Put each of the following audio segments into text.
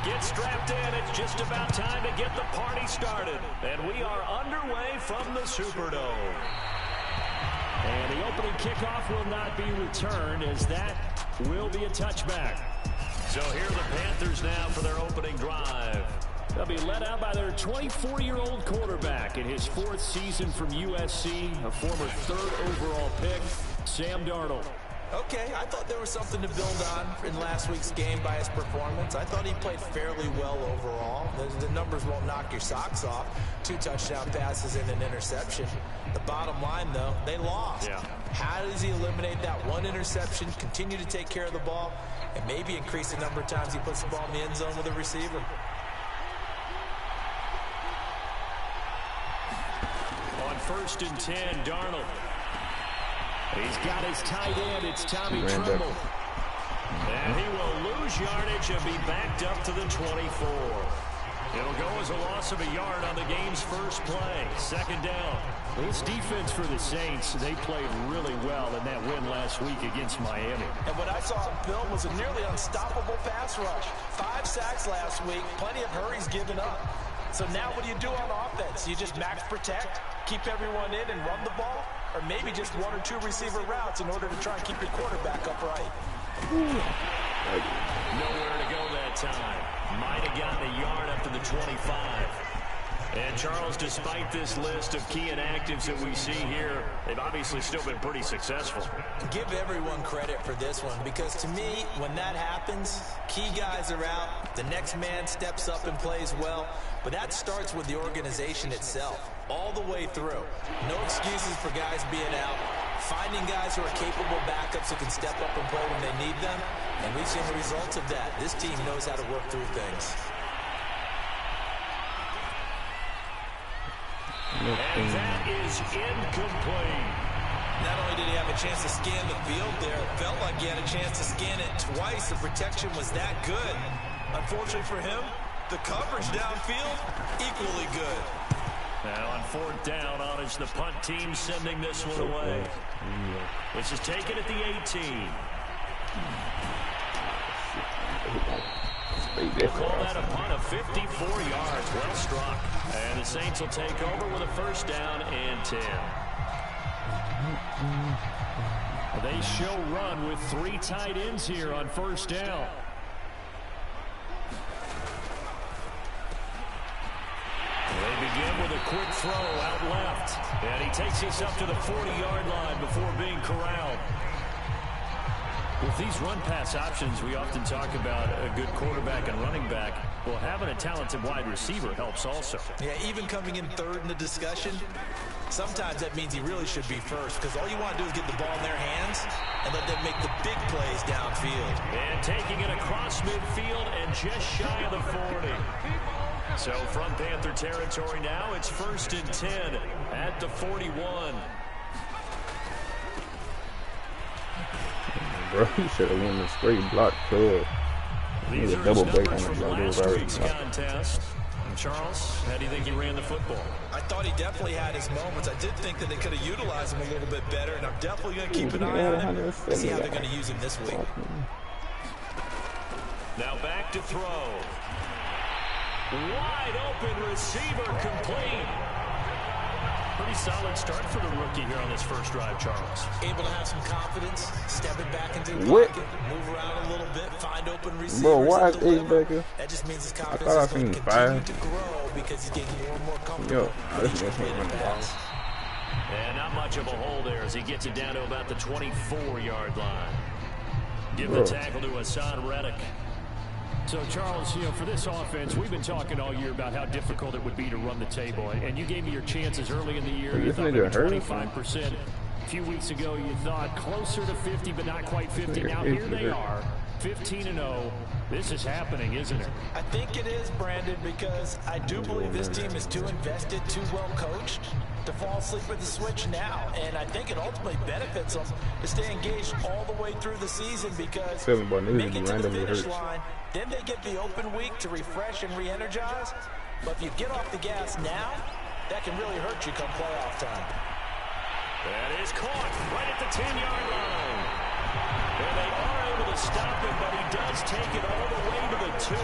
Get strapped in. It's just about time to get the party started. And we are underway from the Superdome. And the opening kickoff will not be returned, as that will be a touchback. So here are the Panthers now for their opening drive. They'll be led out by their 24-year-old quarterback in his 4th season from USC, a former 3rd overall pick, Sam Darnold. Okay, I thought there was something to build on in last week's game by his performance. I thought he played fairly well overall. The numbers won't knock your socks off. 2 touchdown passes and an interception. The bottom line, though, they lost. Yeah. How does he eliminate that 1 interception, continue to take care of the ball, and maybe increase the number of times he puts the ball in the end zone with a receiver? On 1st and 10, Darnold. He's got his tight end. It's Tommy Tremble. And he will lose yardage and be backed up to the 24. It'll go as a loss of a yard on the game's first play. 2nd down. This defense for the Saints, they played really well in that win last week against Miami. And what I saw on film was a nearly unstoppable pass rush. 5 sacks last week, plenty of hurries given up. So now what do you do on offense? You just max protect, keep everyone in and run the ball? Or maybe just 1 or 2 receiver routes in order to try and keep your quarterback upright? Nowhere to go that time. Might have gotten a yard up to the 25. And Charles, despite this list of key inactives that we see here, they've obviously still been pretty successful. Give everyone credit for this one, because to me, when that happens, key guys are out, the next man steps up and plays well, but that starts with the organization itself, all the way through. No excuses for guys being out, finding guys who are capable backups who can step up and play when they need them, and we've seen the results of that. This team knows how to work through things. And that is incomplete. Not only did he have a chance to scan the field there, it felt like he had a chance to scan it twice. The protection was that good. Unfortunately for him, the coverage downfield, equally good. Now on 4th down, on is the punt team sending this one away. This is taken at the 18. We'll call that a punt of 54 yards. Well struck. And the Saints will take over with a 1st down and 10. They show run with 3 tight ends here on 1st down. They begin with a quick throw out left. And he takes us up to the 40-yard line before being corralled. With these run-pass options, we often talk about a good quarterback and running back. Well, having a talented wide receiver helps also. Yeah, even coming in 3rd in the discussion, sometimes that means he really should be 1st, because all you want to do is get the ball in their hands and let them make the big plays downfield. And taking it across midfield and just shy of the 40. So from Panther territory now, it's 1st and 10 at the 41. Bro, he should have won the straight block club. These are his numbers from last week's contest. And Charles, how do you think he ran the football? I thought he definitely had his moments. I did think that they could have utilized him a little bit better, and I'm definitely going to keep an eye on him, see how they're going to use him this week. Now back to throw. Wide open receiver complete. Pretty solid start for the rookie here on this 1st drive, Charles. Able to have some confidence, stepping back into the pocket, move around a little bit, find open receivers. Bro, why is Ace back here? That just means his confidence is going to continue to grow because he's getting more and more comfortable. And not much of a hole there as he gets it down to about the 24-yard line. Give the tackle to Hassan Reddick. So, Charles, you know, for this offense, we've been talking all year about how difficult it would be to run the table. And you gave me your chances early in the year. You thought maybe 25%. A few weeks ago, you thought closer to 50, but not quite 50. Now, here they are, 15-0. This is happening, isn't it? I think it is, Brandon, because I do believe this team is too invested, too well coached to fall asleep with the switch now. And I think it ultimately benefits them to stay engaged all the way through the season because make it to the finish line. Then they get the open week to refresh and re-energize. But if you get off the gas now, that can really hurt you come playoff time. That is caught right at the 10-yard line. And they are able to stop him, but he does take it all the way to the 2.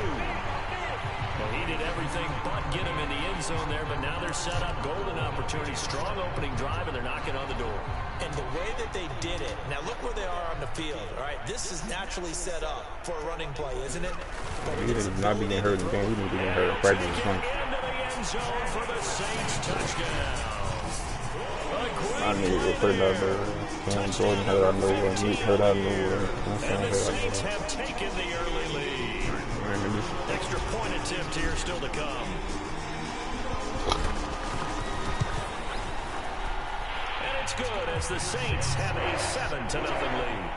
Well, he did everything but get him in the end zone there, but now they're set up. Golden opportunity, strong opening drive, and they're knocking on the door. And the way that they did it, now look where they are on the field, all right? This is naturally set up for a running play, isn't it? He did not be getting hurt in the game. He didn't be getting hurt in practice. Into the end zone for the Saints touchdown. I knew it was hurt out there. Jordan hurt out of nowhere. Meat hurt out of nowhere. And the Saints have taken the early lead. Extra point attempt here still to come. And it's good as the Saints have a 7-0 lead.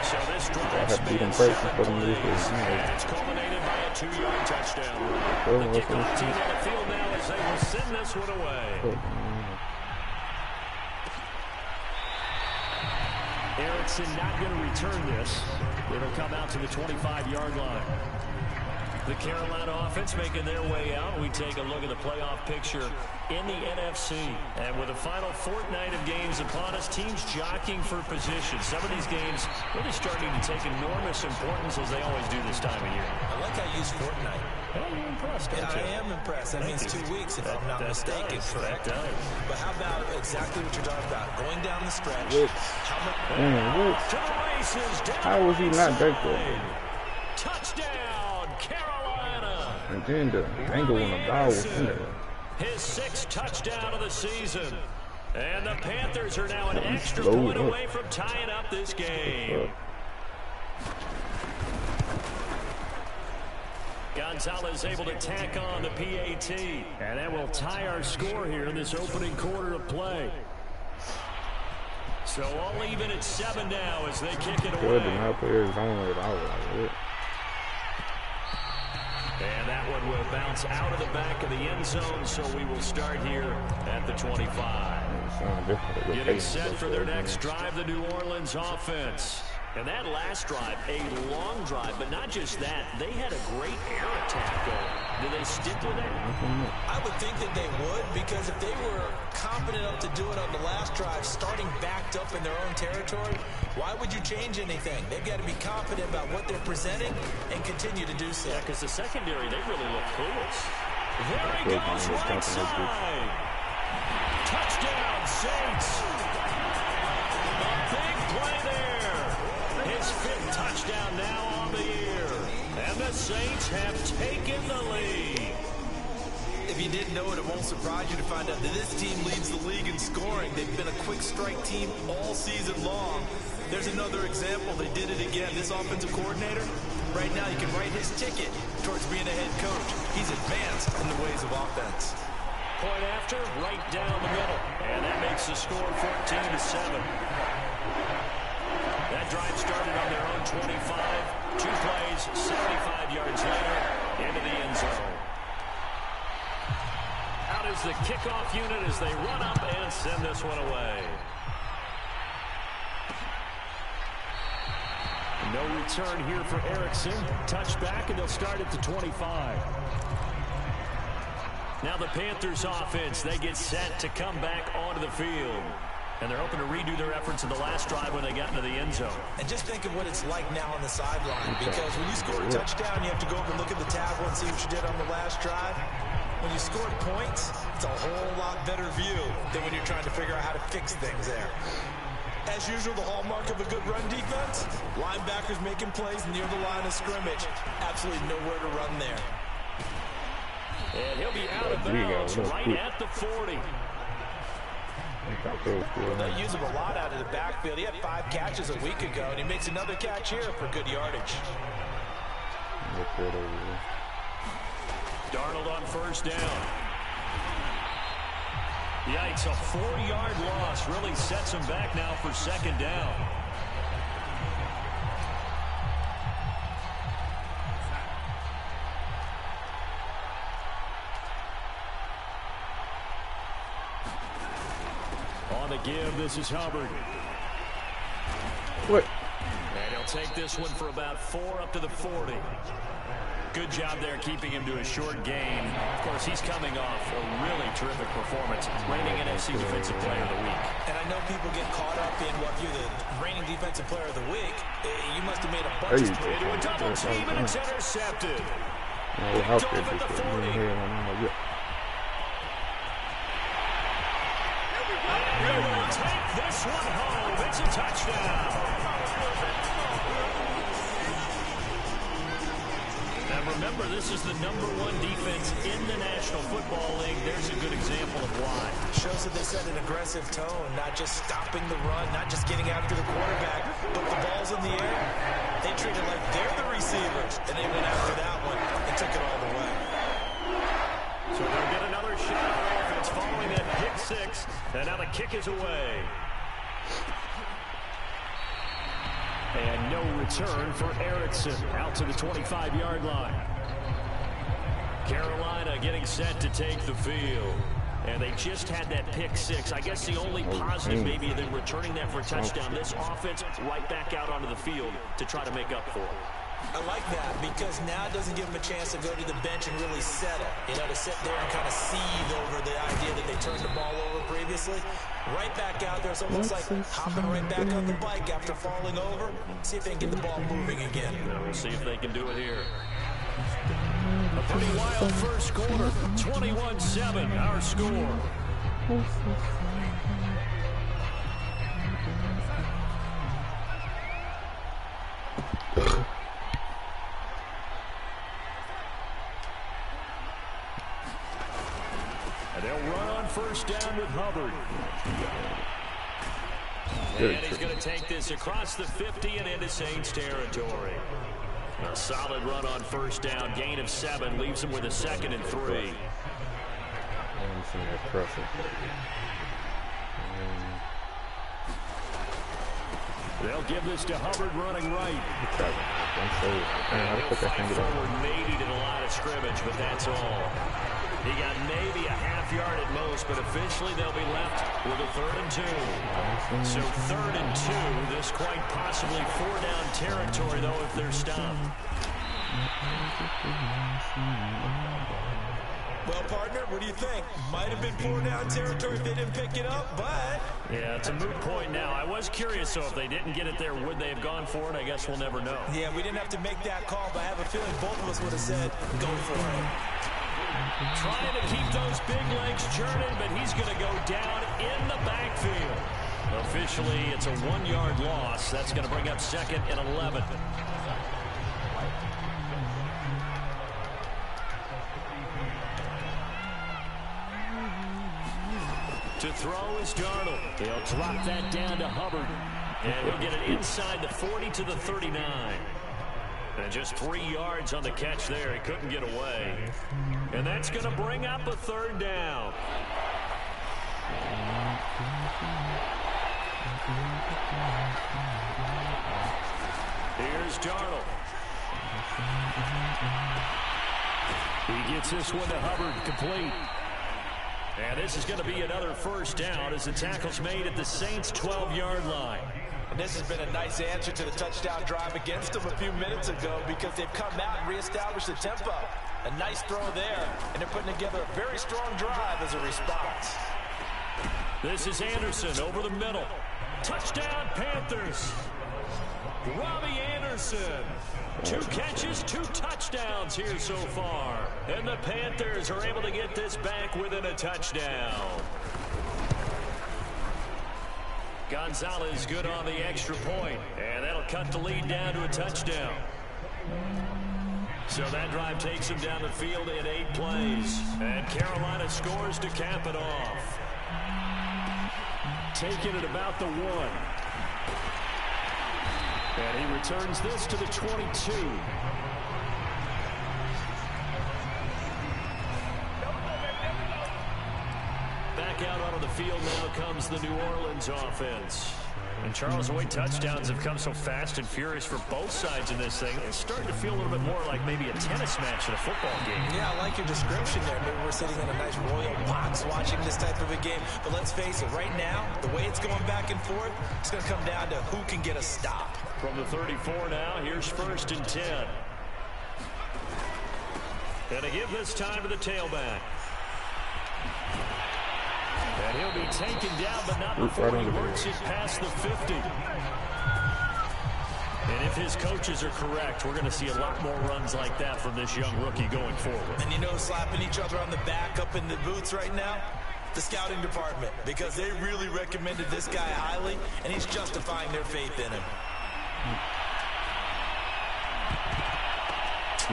So this drive spans 7 plays, and it's culminated by a 2-yard touchdown. The kickoff team on the field now as they will send this one away. Erickson not going to return this. It'll come out to the 25-yard line. The Carolina offense making their way out. We take a look at the playoff picture in the NFC. And with the final fortnight of games upon us, teams jockeying for position. Some of these games really starting to take enormous importance as they always do this time of year. I like how you use fortnight. Well, you're impressed, don't you? I am impressed. That means 2 weeks, if I'm not mistaken, correct? But how about exactly what you're talking about? Going down the stretch. How was he not back there? Touchdown, Carolina. And then the angle on the ball was in there. His 6th touchdown of the season. And the Panthers are now an extra point away from tying up this game. Gonzalez able to tack on the PAT. And that will tie our score here in this opening quarter of play. So all even at 7 now as they kick it away. And that one will bounce out of the back of the end zone, so we will start here at the 25. Getting set for their next drive, the New Orleans offense. And that last drive, a long drive, but not just that. They had a great air attack going. Do they stick with it? I would think that they would, because if they were confident enough to do it on the last drive, starting backed up in their own territory, why would you change anything? They've got to be confident about what they're presenting and continue to do so. Yeah, because the secondary, they really look clueless. There he goes, right side. Touchdown, Saints. A big play there. His 5th touchdown now on the year. And the Saints have taken the lead. If you didn't know it, it won't surprise you to find out that this team leads the league in scoring. They've been a quick strike team all season long. There's another example. They did it again. This offensive coordinator, right now you can write his ticket towards being a head coach. He's advanced in the ways of offense. Point after, right down the middle. And that makes the score 14-7. That drive started on their own 25. 2 plays, 75 yards later, into the end zone. Out is the kickoff unit as they run up and send this one away. No return here for Erickson. Touchback, and they'll start at the 25. Now the Panthers offense, they get set to come back onto the field. And they're hoping to redo their efforts in the last drive when they got into the end zone. And just think of what it's like now on the sideline. Because when you score a touchdown, you have to go over and look at the tablet and see what you did on the last drive. When you scored points, it's a whole lot better view than when you're trying to figure out how to fix things there. As usual, the hallmark of a good run defense, linebackers making plays near the line of scrimmage. Absolutely nowhere to run there. And he'll be out of bounds right at the 40. They use him a lot out of the backfield. He had 5 catches a week ago, and he makes another catch here for good yardage. Darnold on first down. Yikes, a 4-yard loss really sets him back now for 2nd down. On the give, this is Hubbard. What? And he'll take this one for about 4 up to the 40. Good job there keeping him to a short gain. Of course, he's coming off a really terrific performance, reigning NFC Defensive Player of the Week. And I know people get caught up in what you're the reigning Defensive Player of the Week. You must have made a bunch of into a double team, and it's intercepted. Yeah, out there, just Take this one home. It's a touchdown. Now remember, this is the #1 defense in the National Football League. There's a good example of why. Shows that they set an aggressive tone, not just stopping the run, not just getting after the quarterback, but the ball's in the air. They treat it like they're the receivers, and they went after that one and took it all the way. So they'll get another shot on offense following that pick six, and now the kick is away. And no return for Erickson out to the 25-yard line. Carolina getting set to take the field. And they just had that pick six. I guess the only positive maybe than returning that for a touchdown. This offense right back out onto the field to try to make up for it. I like that because now it doesn't give them a chance to go to the bench and really settle. You know, to sit there and kind of seethe over the idea that they turned the ball over previously. Right back out there. It's almost like hopping right back on the bike after falling over. See if they can get the ball moving again. We'll see if they can do it here. A pretty wild first quarter. 21-7, our score. And they'll run on first down with Hubbard. And he's going to take this across the 50 and into Saints territory. A solid run on first down. Gain of 7 leaves him with a 2nd and 3. They'll give this to Hubbard running right. He'll fight forward maybe to the line of scrimmage, but that's all. He got maybe a half yard at most, but officially they'll be left with a 3rd and 2. So 3rd and 2. This quite possibly 4-down territory, though, if they're stopped. Well, partner, what do you think? Might have been 4-down territory if they didn't pick it up, but... Yeah, it's a moot point now. I was curious, so if they didn't get it there, would they have gone for it? I guess we'll never know. Yeah, we didn't have to make that call, but I have a feeling both of us would have said, go for it. Trying to keep those big legs churning, but he's going to go down in the backfield. Officially, it's a 1-yard loss. That's going to bring up 2nd and 11. To throw is Darnold. He'll drop that down to Hubbard. And he'll get it inside the 40 to the 39. And just 3 yards on the catch there. He couldn't get away. And that's going to bring up a 3rd down. Here's Darnold. He gets this one to Hubbard, complete. And this is going to be another 1st down as the tackle's made at the Saints' 12-yard line. And this has been a nice answer to the touchdown drive against them a few minutes ago because they've come out and reestablished the tempo. A nice throw there, and they're putting together a very strong drive as a response. This is Anderson over the middle. Touchdown, Panthers. Robbie Anderson. 2 catches, 2 touchdowns here so far. And the Panthers are able to get this back within a touchdown. Gonzalez good on the extra point, and that'll cut the lead down to a touchdown. So that drive takes him down the field in 8 plays. And Carolina scores to cap it off. Taking it about the 1. And he returns this to the 22. Back out onto the field now comes the New Orleans offense. And Charles, the way touchdowns have come so fast and furious for both sides in this thing, it's starting to feel a little bit more like maybe a tennis match in a football game. Yeah, I like your description there. Maybe we're sitting in a nice royal box watching this type of a game. But let's face it, right now, the way it's going back and forth, it's going to come down to who can get a stop. From the 34 now, here's 1st and 10. And to give this time to the tailback. And he'll be taken down, but not before he works it past the 50. And if his coaches are correct, we're going to see a lot more runs like that from this young rookie going forward. And you know, slapping each other on the back up in the boots right now? The scouting department, because they really recommended this guy highly, and he's justifying their faith in him.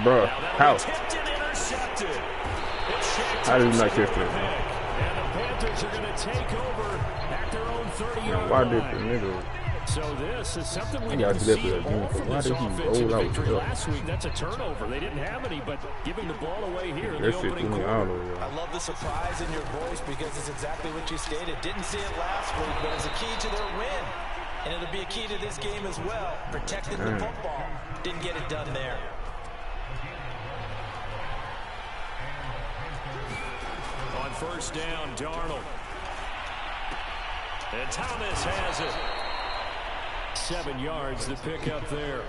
Bro, how? How did you not catch that? And the Panthers are going to take over at their own 30-yard Why line. did the nigga? So this is something we got didn't to see all from why this did he offensive roll out victory with last week. That's a turnover. They didn't have any, but giving the ball away here in That the shit opening threw me quarter. out of I love the surprise in your voice because it's exactly what you stated. Didn't see it last week, but it's a key to their win. And it'll be a key to this game as well. Protecting the football. Didn't get it done there. On first down, Darnold. And Thomas has it. 7 yards to pick up there.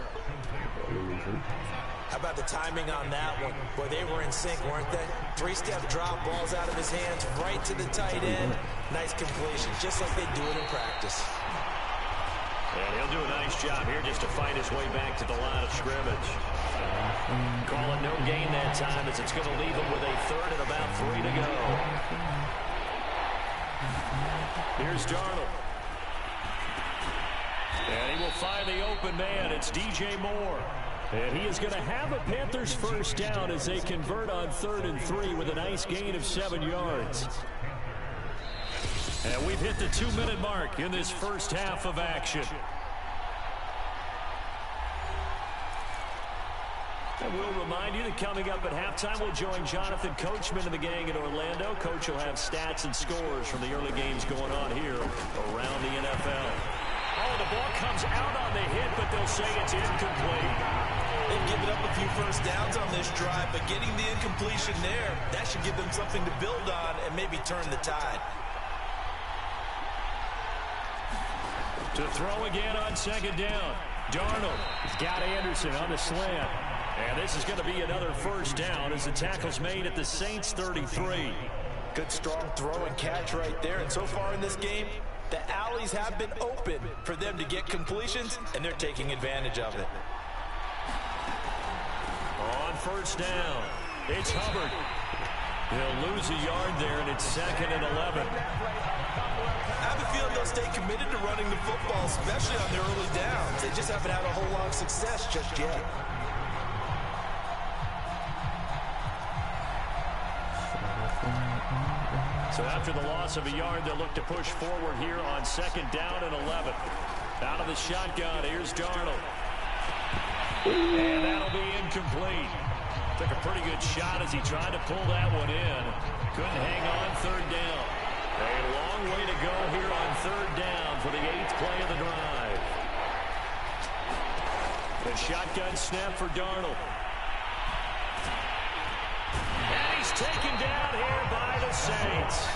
How about the timing on that one? Boy, they were in sync, weren't they? 3-step drop, balls out of his hands, right to the tight end. Nice completion, just like they do it in practice. And he'll do a nice job here just to fight his way back to the line of scrimmage. Call it no gain that time as it's going to leave him with a third and about 3 to go. Here's Darnold. And he will find the open man. It's DJ Moore. And he is going to have a Panthers first down as they convert on 3rd and 3 with a nice gain of 7 yards. And we've hit the 2-minute mark in this first half of action. And we'll remind you that coming up at halftime, we'll join Jonathan Coachman and the gang in Orlando. Coach will have stats and scores from the early games going on here around the NFL. Oh, the ball comes out on the hit, but they'll say it's incomplete. They've given up a few first downs on this drive, but getting the incompletion there, that should give them something to build on and maybe turn the tide. To throw again on second down. Darnold has got Anderson on the slant. And this is going to be another first down as the tackle's made at the Saints 33. Good strong throw and catch right there. And so far in this game, the alleys have been open for them to get completions, and they're taking advantage of it. On first down, it's Hubbard. He'll lose a yard there, and it's 2nd and 11. I have a feeling they'll stay committed to running the football, especially on their early downs. They just haven't had a whole lot of success just yet. So after the loss of a yard, they'll look to push forward here on 2nd down and 11. Out of the shotgun, here's Darnold. And that'll be incomplete. Took a pretty good shot as he tried to pull that one in. Couldn't hang on 3rd down. A long way to go here on 3rd down for the 8th play of the drive. The shotgun snap for Darnold. And he's taken down here by the Saints.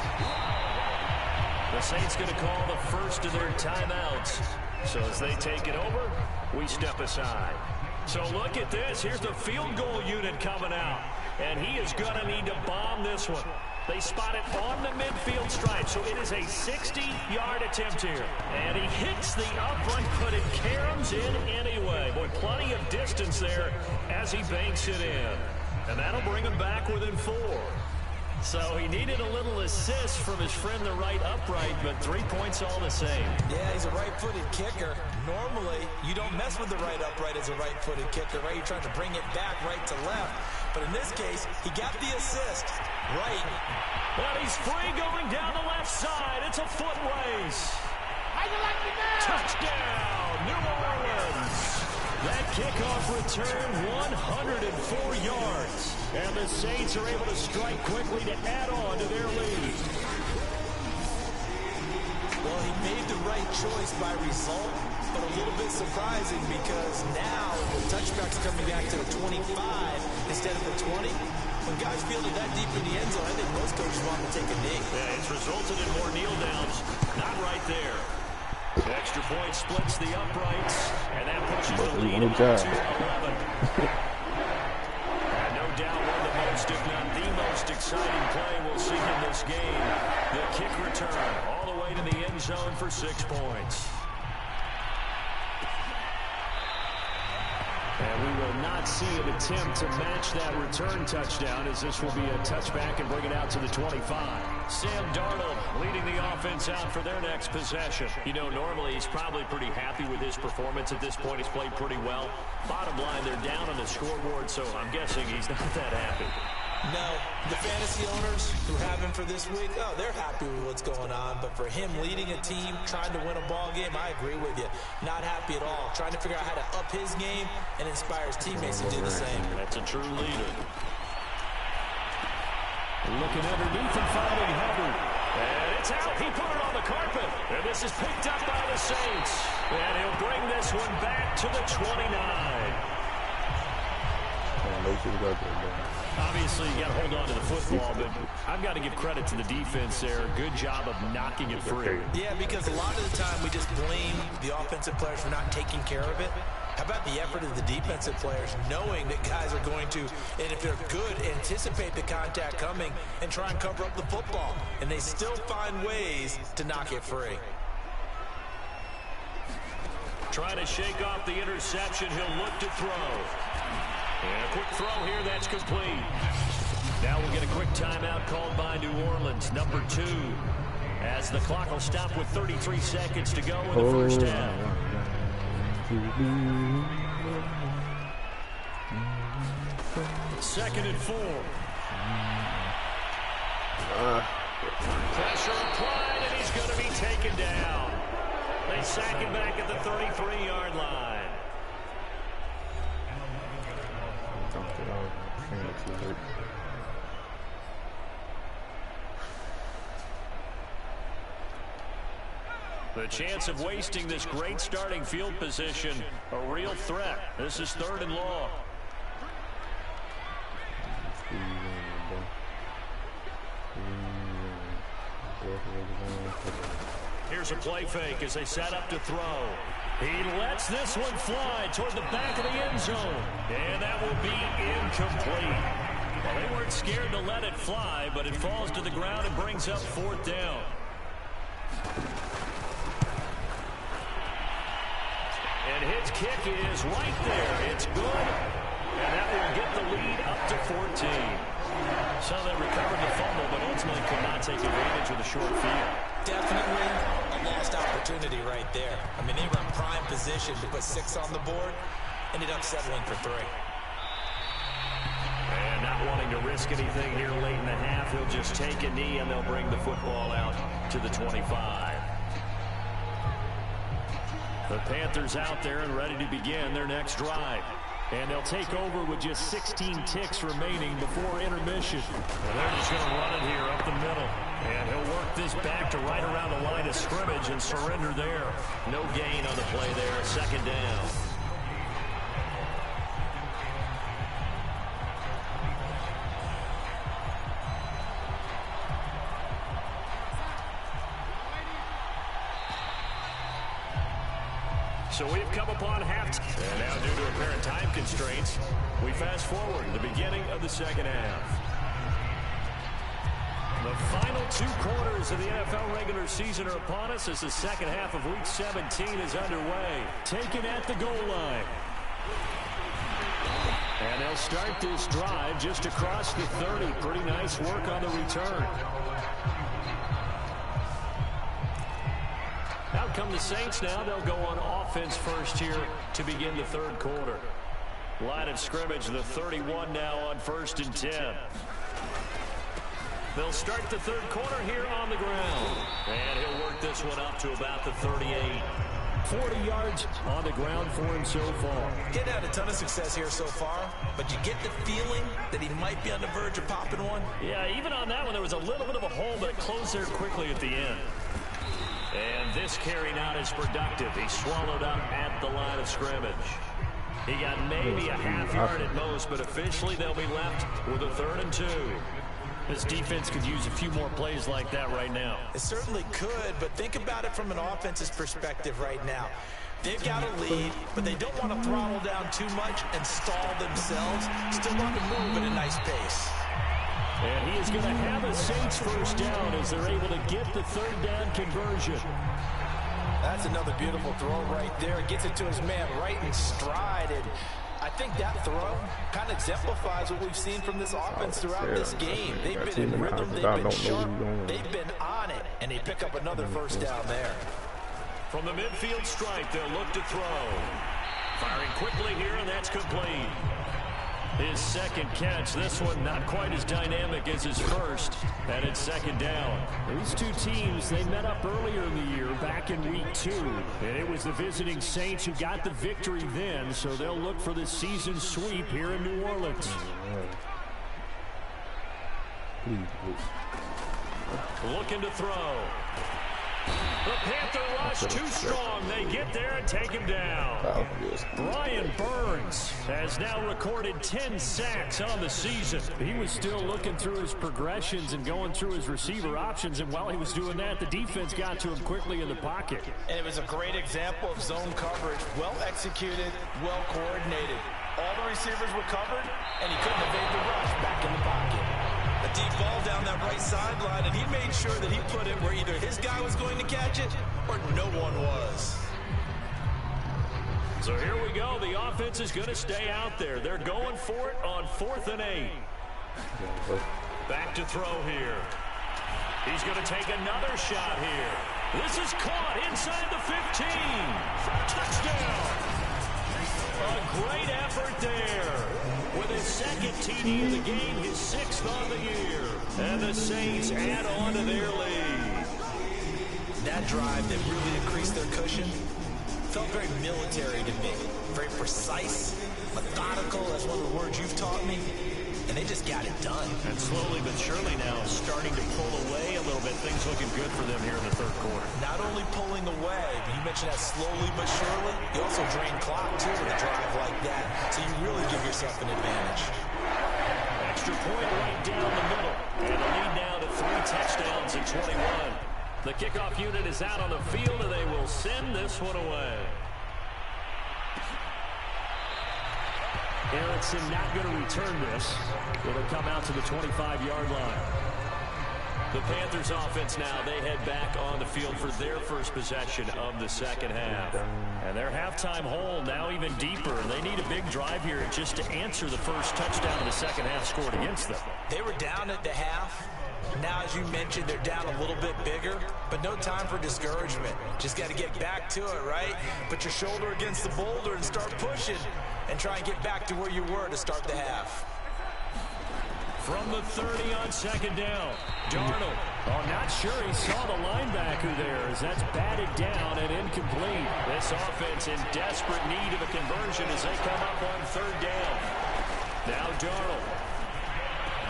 The Saints going to call the first of their timeouts. So as they take it over, we step aside. So look at this. Here's the field goal unit coming out. And he is going to need to bomb this one. They spot it on the midfield stripe, so it is a 60-yard attempt here. And he hits the upright, but it caroms in anyway. Boy, plenty of distance there as he banks it in. And that'll bring him back within 4. So he needed a little assist from his friend the right upright, but 3 points all the same. Yeah, he's a right-footed kicker. Normally, you don't mess with the right upright as a right-footed kicker, right? You're trying to bring it back right to left. But in this case, he got the assist right. But he's free going down the left side. It's a foot race. How you like me now? Touchdown, New Orleans. That kickoff return 104 yards. And the Saints are able to strike quickly to add on to their lead. Well, he made the right choice by result, but a little bit surprising because now the touchback's coming back to the 25 instead of the 20. When guys feel it that deep in the end zone, I think most coaches want to take a knee. Yeah, it's resulted in more kneel downs. Not right there. Extra point splits the uprights, and that pushes the lead to 11. And no doubt one of the most, if not the most exciting play we'll see in this game. The kick return all the way to the end zone for 6 points. will not see an attempt to match that return touchdown, as this will be a touchback and bring it out to the 25. Sam Darnold leading the offense out for their next possession. You know, normally he's probably pretty happy with his performance at this point. He's played pretty well. Bottom line, they're down on the scoreboard, so I'm guessing he's not that happy. No, the fantasy owners who have him for this week, oh, they're happy with what's going on. But for him leading a team, trying to win a ball game, I agree with you. Not happy at all. Trying to figure out how to up his game and inspire his teammates to do the same. That's a true leader. Looking underneath and finding Hubbard. And it's out. He put it on the carpet. And this is picked up by the Saints. And he'll bring this one back to the 29. Obviously, you got to hold on to the football, but I've got to give credit to the defense there. Good job of knocking it free. Yeah, because a lot of the time we just blame the offensive players for not taking care of it. How about the effort of the defensive players, knowing that guys are going to, and if they're good, anticipate the contact coming and try and cover up the football. And they still find ways to knock it free. Trying to shake off the interception. He'll look to throw. And a quick throw here, that's complete. Now we'll get a quick timeout called by New Orleans, number 2, as the clock will stop with 33 seconds to go in the first half. Second and 4. Pressure applied, and he's going to be taken down. They sack him back at the 33-yard line. The chance of wasting this great starting field position, a real threat. This is 3rd and long. Here's a play fake as they set up to throw. He lets this one fly toward the back of the end zone. And that will be incomplete. Well, they weren't scared to let it fly, but it falls to the ground and brings up 4th down. And his kick is right there. It's good. And that will get the lead up to 14. So they recovered the fumble, but ultimately could not take advantage of the short field. Definitely a lost opportunity right there. I mean, they were in prime position to put 6 on the board. Ended up settling for 3. And not wanting to risk anything here late in the half, he'll just take a knee and they'll bring the football out to the 25. The Panthers out there and ready to begin their next drive. And they'll take over with just 16 ticks remaining before intermission. And they're just going to run it here up the middle. And he'll work this back to right around the line of scrimmage and surrender there. No gain on the play there. 2nd down. So we've come upon halftime. And now due to apparent time constraints, we fast forward to the beginning of the 2nd half. The final 2 quarters of the NFL regular season are upon us as the 2nd half of Week 17 is underway. Taken at the goal line. And they'll start this drive just across the 30. Pretty nice work on the return. Out come the Saints now. They'll go on offense first here to begin the 3rd quarter. Line of scrimmage, the 31 now on 1st and 10. They'll start the 3rd quarter here on the ground. And he'll work this one up to about the 38. 40 yards on the ground for him so far. Getting had a ton of success here so far, but you get the feeling that he might be on the verge of popping one. Yeah, even on that one, there was a little bit of a hole, but it closed there quickly at the end. And this carry not as productive. He swallowed up at the line of scrimmage. He got maybe a half yard at most, but officially they'll be left with a 3rd and 2. This defense could use a few more plays like that right now. It certainly could, but think about it from an offense's perspective right now. They've got a lead, but they don't want to throttle down too much and stall themselves. Still want to move at a nice pace. And he is going to have a Saints 1st down as they're able to get the 3rd down conversion. That's another beautiful throw right there. Gets it to his man right in stride. And I think that throw kind of exemplifies what we've seen from this offense throughout this game. They've been in rhythm, they've been sharp, they've been on it, and they pick up another first down there. From the midfield stripe, they'll look to throw. Firing quickly here, and that's complete. His second catch, this one not quite as dynamic as his first, and it's second down. These two teams, they met up earlier in the year, back in week 2, and it was the visiting Saints who got the victory then, so they'll look for the season sweep here in New Orleans. Looking to throw. The Panther rush too strong. They get there and take him down. Brian Burns has now recorded 10 sacks on the season. He was still looking through his progressions and going through his receiver options, and while he was doing that, the defense got to him quickly in the pocket. And it was a great example of zone coverage. Well executed, well coordinated. All the receivers were covered, and he couldn't evade the rush back in the pocket. A deep ball down that right sideline, and he made sure that he put it where either his guy was going to catch it or no one was. So here we go. The offense is going to stay out there. They're going for it on 4th and 8. Back to throw here. He's going to take another shot here. This is caught inside the 15. Touchdown. A great effort there. With his second TD of the game, his 6th on the year. And the Saints add on to their lead. That drive that really increased their cushion felt very military to me. Very precise, methodical. That's one of the words you've taught me. And they just got it done. And slowly but surely now starting to pull away a little bit. Things looking good for them here in the 3rd quarter. Not only pulling away, but you mentioned that slowly but surely. You also drain clock, too, with a drive like that. So you really give yourself an advantage. Extra point right down the middle. And the lead now to 3 touchdowns in 21. The kickoff unit is out on the field, and they will send this one away. Erickson not going to return this. It'll come out to the 25-yard line. The Panthers offense now, they head back on the field for their first possession of the second half. And their halftime hole now even deeper. They need a big drive here just to answer the first touchdown of the second half scored against them. They were down at the half. Now, as you mentioned, they're down a little bit bigger, but no time for discouragement. Just got to get back to it, right? Put your shoulder against the boulder and start pushing and try and get back to where you were to start the half. From the 30 on second down, Darnold. Oh, not sure he saw the linebacker there as that's batted down and incomplete. This offense in desperate need of a conversion as they come up on 3rd down. Now Darnold.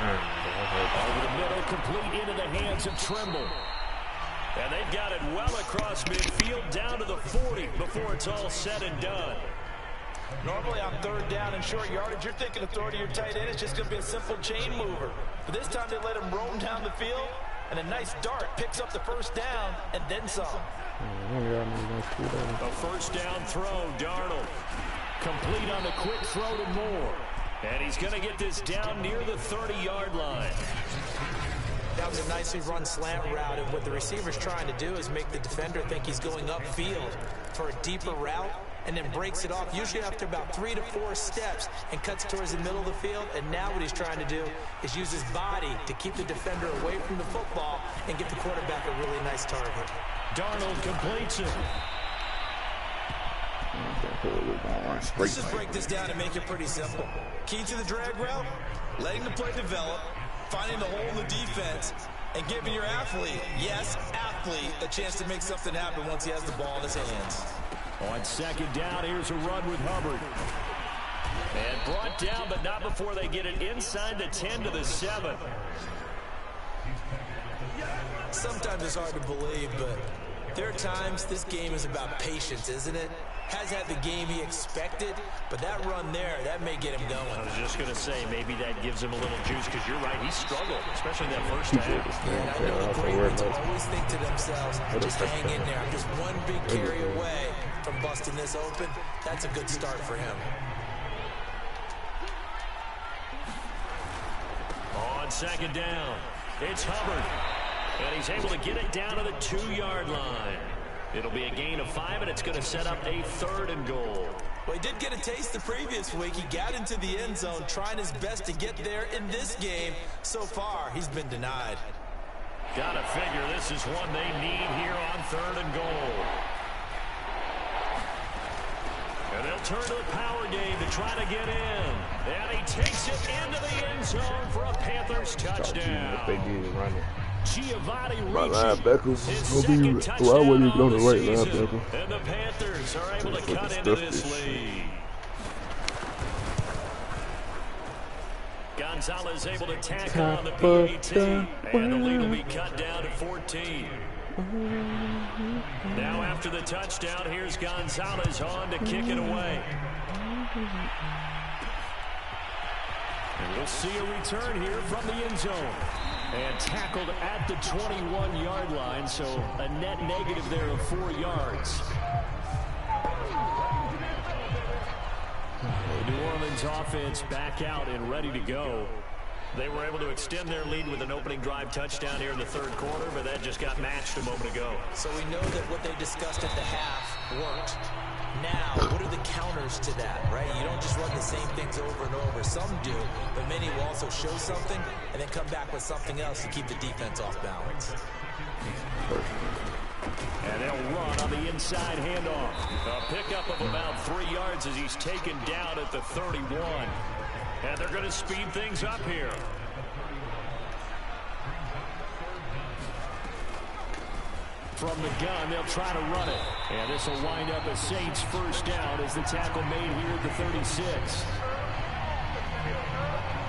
Over the middle, complete into the hands of Trimble. And they've got it well across midfield down to the 40 before it's all said and done. Normally on 3rd down and short yardage, you're thinking of throwing to your tight end. It's just going to be a simple chain mover. But this time they let him roam down the field, and a nice dart picks up the first down and then some. A first down throw, Darnold. Complete on the quick throw to Moore. And he's going to get this down near the 30-yard line. That was a nicely run slant route, and what the receiver's trying to do is make the defender think he's going upfield for a deeper route, and then breaks it off, usually after about 3 to 4 steps, and cuts towards the middle of the field. And now what he's trying to do is use his body to keep the defender away from the football and give the quarterback a really nice target. Darnold completes it. Let's just break this down and make it pretty simple. Key to the drag route, letting the play develop, finding the hole in the defense, and giving your athlete, yes, athlete, a chance to make something happen once he has the ball in his hands. On second down, here's a run with Hubbard. And brought down, but not before they get it inside the 10 to the 7. Sometimes it's hard to believe, but there are times this game is about patience, isn't it? Has had the game he expected, but that run there, that may get him going. I was just going to say, maybe that gives him a little juice, because you're right, he struggled, especially that first half. Yeah, I know the great ones always think to themselves, just hang in there. I'm just one big carry away from busting this open. That's a good start for him. On second down, it's Hubbard. And he's able to get it down to the 2-yard line. It'll be a gain of 5, and it's going to set up a 3rd and goal. Well, he did get a taste the previous week. He got into the end zone trying his best to get there in this game. So far, he's been denied. Gotta figure this is one they need here on 3rd and goal. And they'll turn to the power game to try to get in. And he takes it into the end zone for a Panthers touchdown. They did running. Giovanni My reaches his linebackers second will be touchdown on of the the right season. linebacker. And the Panthers are able to cut into this lead. Gonzalez able to tack on the PAT. And the lead will be cut down to 14. Now after the touchdown, here's Gonzalez on to kick it away. And we'll see a return here from the end zone. And tackled at the 21-yard line, so a net negative there of 4 yards. The New Orleans offense back out and ready to go. They were able to extend their lead with an opening drive touchdown here in the 3rd quarter, but that just got matched a moment ago. So we know that what they discussed at the half worked. Now, what are the counters to that, right? You don't just run the same things over and over. Some do, but many will also show something and then come back with something else to keep the defense off balance. And they'll run on the inside handoff. A pickup of about 3 yards as he's taken down at the 31. And they're going to speed things up here. From the gun, they'll try to run it. And this will wind up a Saints first down as the tackle made here at the 36.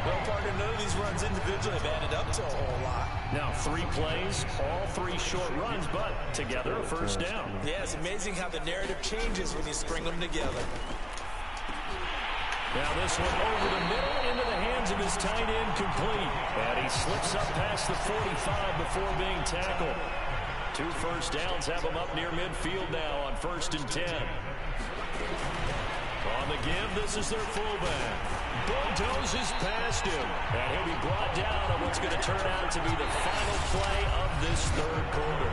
Well, partner, none of these runs individually have added up to a whole lot. Now 3 plays, all 3 short runs, but together a first down. Yeah, it's amazing how the narrative changes when you string them together. Now this one over the middle into the hands of his tight end, complete. And he slips up past the 45 before being tackled. 2 first downs have him up near midfield now on 1st and 10. On the give, this is their fullback. Bulldozes past him. And he'll be brought down on what's going to turn out to be the final play of this 3rd quarter.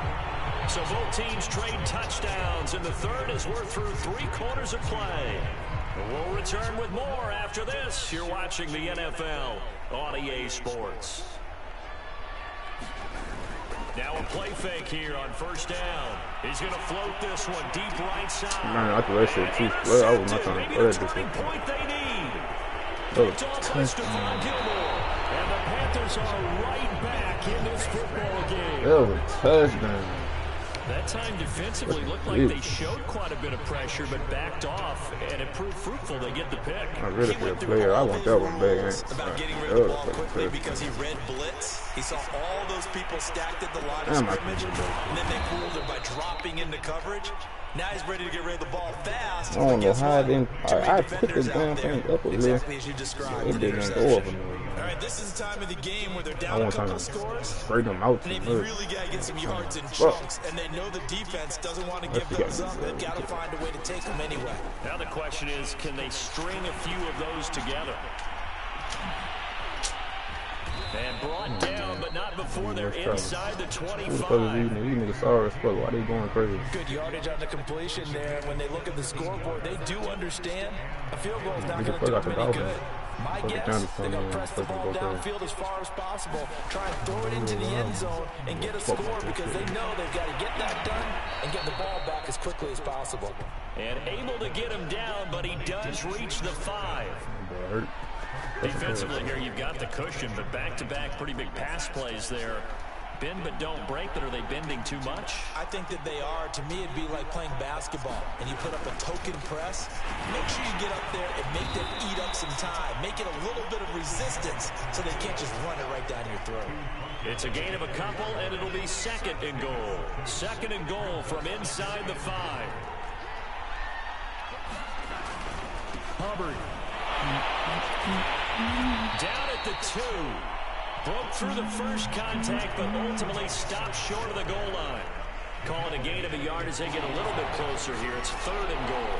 So both teams trade touchdowns in the 3rd as we're through 3 quarters of play. We'll return with more after this. You're watching the NFL on EA Sports. Now a play fake here on 1st down. He's going to float this one deep right side. Man, I thought that shit too slow. I was not trying to play this point they need. Oh, Picked off by Stephon Gilmore. And the Panthers are right back in this football game. that was a touchdown. That time defensively looked like they showed quite a bit of pressure, but backed off, and it proved fruitful. They get the pick. I really for a player. I want that one back. About getting rid of the ball quickly because he read blitz. He saw all those people stacked at the line of scrimmage, and then they fooled him by dropping into coverage. Now he's ready to get rid of the ball fast. I don't know how I didn't. I put the damn thing up a little. Exactly as you described. It didn't go up a little. All right, this is the time of the game where they're I down a want couple to of scores. straighten them out. And they've really got to get some yards in chunks, and they know the defense doesn't want to give those up. They've got to find a way to take them anyway. Now the question is, can they string a few of those together? And brought down, but not before they're inside the 25. These niggas sorry as fuck. Why they going crazy? Good yardage on the completion there. When they look at the scoreboard, they do understand a field goal is not going to do them any good. My guess, they're going to press the ball downfield as far as possible, try and throw it into the end zone and get a score because they know they've got to get that done and get the ball back as quickly as possible. And able to get him down, but he does reach the 5. Defensively here, you've got the cushion, but back-to-back pretty big pass plays there. Bend but don't break, but are they bending too much? I think that they are. To me, it'd be like playing basketball, and you put up a token press. Make sure you get up there and make them eat up some time. Make it a little bit of resistance so they can't just run it right down your throat. It's a gain of a couple, and it'll be 2nd and goal. 2nd and goal from inside the 5. Hubbard. Down at the 2. Broke through the first contact, but ultimately stopped short of the goal line. Calling a gain of a yard as they get a little bit closer here. It's 3rd and goal.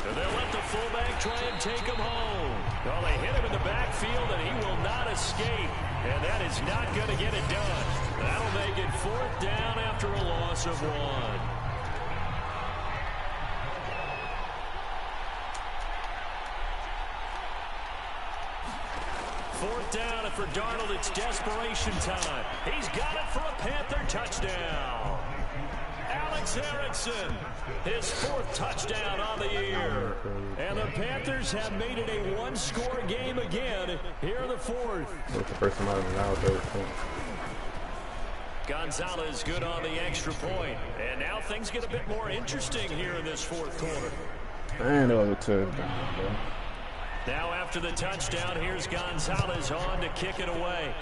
And they'll let the fullback try and take him home. Well, they hit him in the backfield, and he will not escape. And that is not going to get it done. That'll make it 4th down after a loss of 1. Fourth down, and for Darnold, it's desperation time. He's got it for a Panther touchdown. Alex Erickson, his 4th touchdown on the year. And the Panthers have made it a one-score game again here in the 4th. That's the first time I've been out there. Gonzalez good on the extra point. And now things get a bit more interesting here in this 4th quarter. I know it's a touchdown, bro. Now after the touchdown, here's Gonzalez on to kick it away.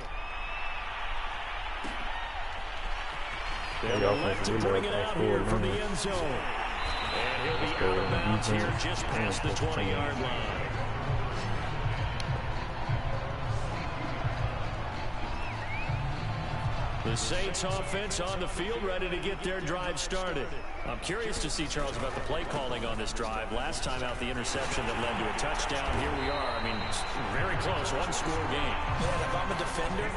They'll elect to bring it out here from the end zone. And he'll be out of bounds here just past the 20-yard line. The Saints offense on the field, ready to get their drive started. I'm curious to see, Charles, about the play calling on this drive. Last time out, the interception that led to a touchdown. Here we are. I mean, very close, one-score game. Man, if I'm a defender,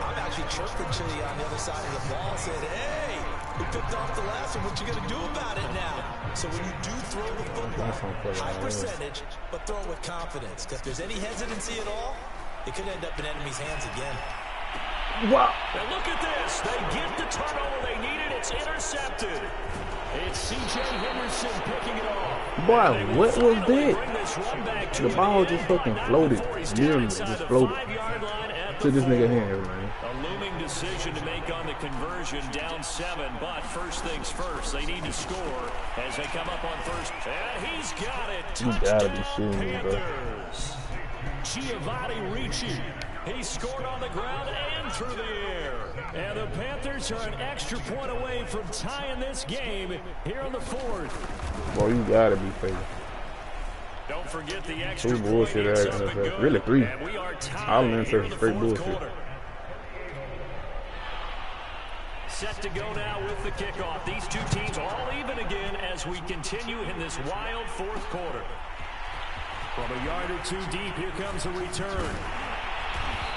I'm actually chirping Chili on the other side of the ball, saying, hey, we picked off the last one. What you going to do about it now? So when you do throw the football, high percentage, but throw it with confidence. Because if there's any hesitancy at all, it could end up in enemy's hands again. Wow. And look at this. They get the turnover they needed. It's intercepted. It's C.J. Henderson picking it off. Boy, what was that? The ball just fucking floated. Literally just floated to this nigga hand, man. A looming decision to make on the conversion, down 7. But first things first, they need to score as they come up on first. And he's got it. You gotta be shitting me, bro. Panthers. Giovanni Ricci. He scored on the ground and through the air. And the Panthers are an extra point away from tying this game here in the 4th. Boy, you gotta be crazy. Don't forget the extra 2 bullshit there. Really 3. All in there straight bullshit. Quarter. Set to go now with the kickoff. These two teams all even again as we continue in this wild 4th quarter. From a yard or 2 deep, here comes a return.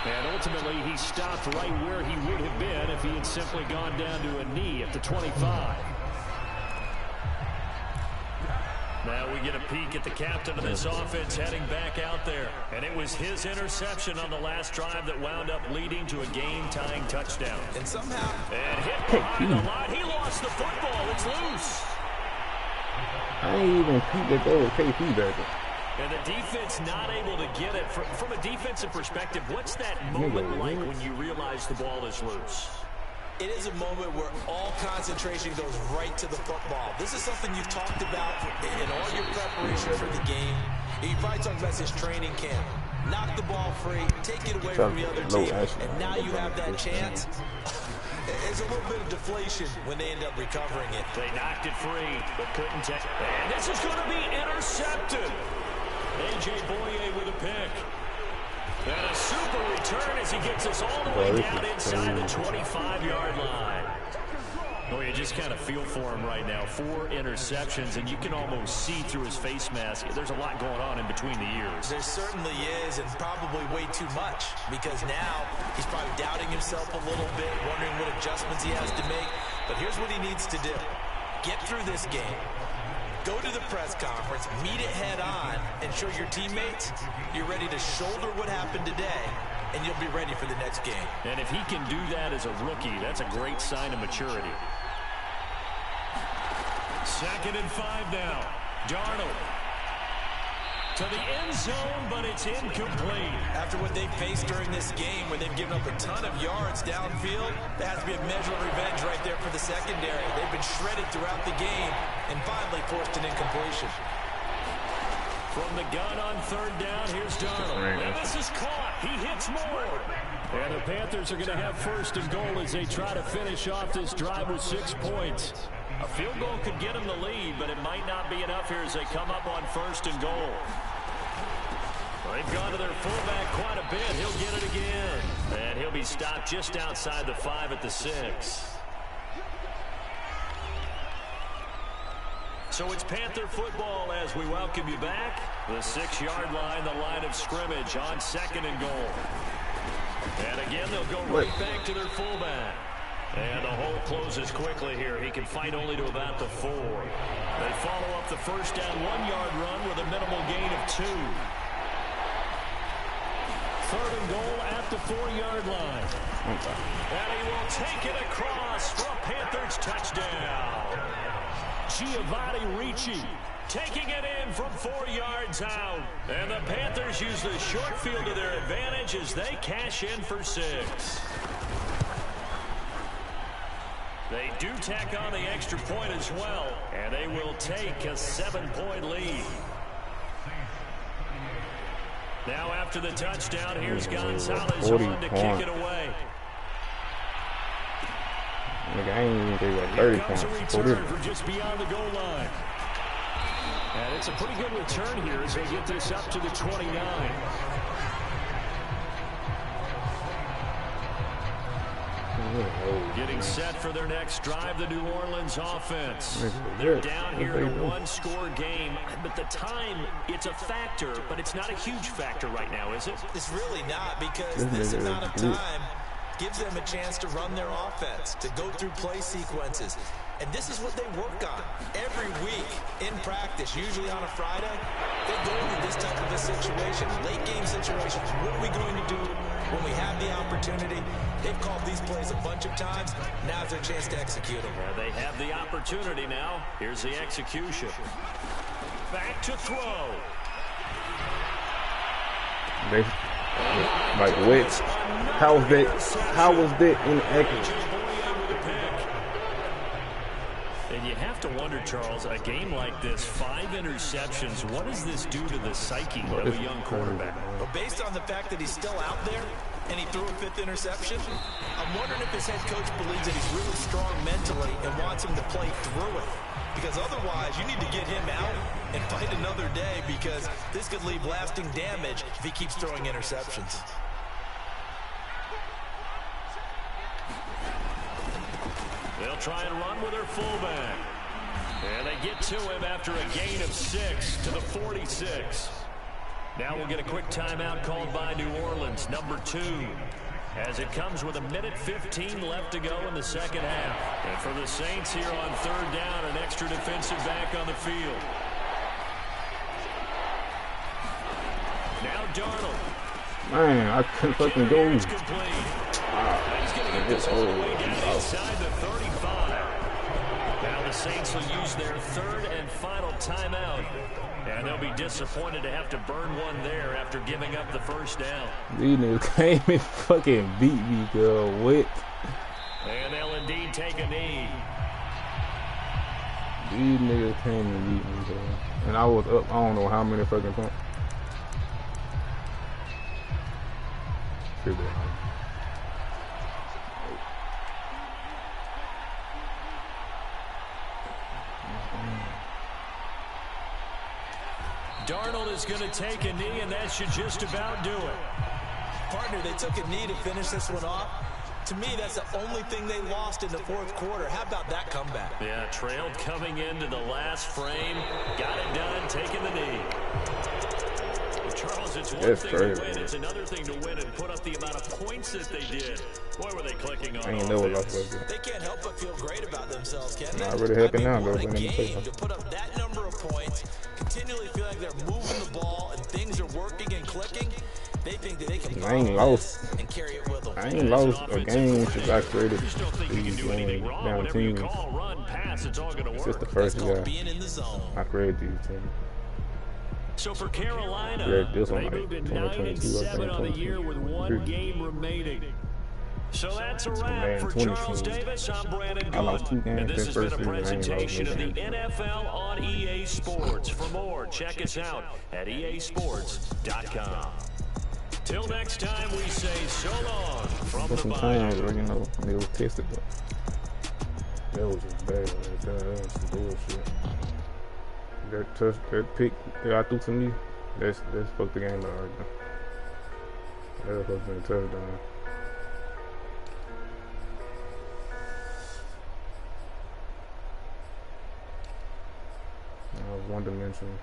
And ultimately, he stopped right where he would have been if he had simply gone down to a knee at the 25. Now we get a peek at the captain of this offense heading back out there. And it was his interception on the last drive that wound up leading to a game-tying touchdown. And somehow... And hit behind the line. He lost the football. It's loose. I ain't even peeped that there was KP back there. And the defense not able to get it. From a defensive perspective, what's that moment like when you realize the ball is loose? It is a moment where all concentration goes right to the football. This is something you've talked about in all your preparation for the game. You probably talked about this training camp. Knock the ball free, take it away from the other team, and now you have that chance. There's a little bit of deflation when they end up recovering it. They knocked it free, but couldn't take it. And this is going to be intercepted. A.J. Boye with a pick. And a super return as he gets us all the way down inside the 25-yard line. Oh, you just kind of feel for him right now. 4 interceptions, and you can almost see through his face mask. There's a lot going on in between the ears. There certainly is, and probably way too much, because now he's probably doubting himself a little bit, wondering what adjustments he has to make. But here's what he needs to do. Get through this game. Go to the press conference, meet it head on, and show your teammates you're ready to shoulder what happened today, and you'll be ready for the next game. And if he can do that as a rookie, that's a great sign of maturity. 2nd and 5 now. Darnold to the end zone, but it's incomplete. After what they've faced during this game, where they've given up a ton of yards downfield, there has to be a measure of revenge right there for the secondary. They've been shredded throughout the game and finally forced an incompletion. From the gun on 3rd down, here's Darnold. And this is caught. He hits more. And the Panthers are going to have 1st and goal as they try to finish off this drive with 6 points. A field goal could get them the lead, but it might not be enough here as they come up on 1st and goal. Well, they've gone to their fullback quite a bit. He'll get it again. And he'll be stopped just outside the 5 at the 6. So it's Panther football as we welcome you back. The 6-yard line, the line of scrimmage on 2nd and goal. And again, they'll go right back to their fullback. And the hole closes quickly here. He can fight only to about the 4. They follow up the first down 1-yard run with a minimal gain of 2. 3rd and goal at the 4-yard line. And he will take it across for a Panthers touchdown. Giovanni Ricci taking it in from 4 yards out. And the Panthers use the short field to their advantage as they cash in for 6. They do tack on the extra point as well, and they will take a 7-point lead. Now after the touchdown, here's Gonzalez on to kick it away. Nigga, I ain't even think about 30 points. Here comes a return from just beyond the goal line. And it's a pretty good return here as they get this up to the 29. Getting set for their next drive, the New Orleans offense. They're down here in a 1-score game, but the time, it's a factor, but it's not a huge factor right now, is it? It's really not, because this amount of time gives them a chance to run their offense, to go through play sequences. And this is what they work on every week in practice, usually on a Friday. They go into this type of a situation, late game situations. What are we going to do when we have the opportunity? They've called these plays a bunch of times. Now's their chance to execute them. They have the opportunity now. Here's the execution. Back to throw. They, like, what? How was that inaccurate? And you have to wonder, Charles, a game like this, 5 interceptions, what does this do to the psyche of a young quarterback? Well, based on the fact that he's still out there and he threw a 5th interception, I'm wondering if his head coach believes that he's really strong mentally and wants him to play through it. Because otherwise, you need to get him out and fight another day, because this could leave lasting damage if he keeps throwing interceptions. They'll try and run with their fullback. And they get to him after a gain of 6 to the 46. Now we'll get a quick timeout called by New Orleans, number 2. As it comes with 1:15 left to go in the second half. And for the Saints here on 3rd down, an extra defensive back on the field. Now Darnold. Man, I couldn't fucking go. He's going to get this all the way down inside the 35. Now the Saints will use their 3rd and final timeout. And they'll be disappointed to have to burn one there after giving up the first down. These niggas came and fucking beat me, girl. What? And they'll indeed take a knee. These niggas came and beat me, girl. And I was up, I don't know how many fucking points. Darnold is going to take a knee, and that should just about do it. Partner, they took a knee to finish this one off. To me, that's the only thing they lost in the 4th quarter. How about that comeback? Yeah, trailed coming into the last frame. Got it done, taking the knee. Charles, it's one thing to win. It's another thing to win and put up the amount of points that they did. Boy, were they clicking on offense. They can't help but feel great about themselves, can they? Not really happy now, though. What a game to put up that number of points, continually feel like they're moving the ball and things are working and clicking. They think that they can I ain't lost. And carry it with them. I ain't lost a game since I created Just don't think you can do anything wrong. Whenever you call, run, pass, it's all going to work. It's just the first guy being in the zone. I created these teams. So for Carolina, they moved to 9-7 on the year with 1 game remaining. So that's a wrap for Charles Davis. I'm Brandon Gaunt, and this has been a presentation of the NFL on EA Sports. For more, check us out at easports.com. Till next time, we say so long from the Sometimes, you know, they was tested, but that was just bad. That was some bullshit. That pick that I threw to me, that's fucked the game up right now. That was supposed to be a touchdown. I was one-dimensional.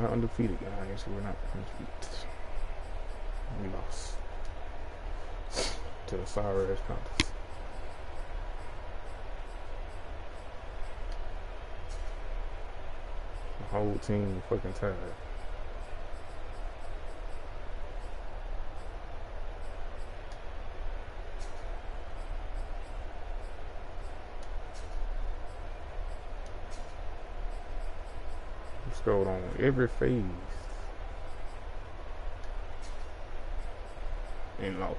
not undefeated, guys. We're not undefeated. We lost to the sorry ass Panthers. The whole team fucking tired. Scored on every phase and lost.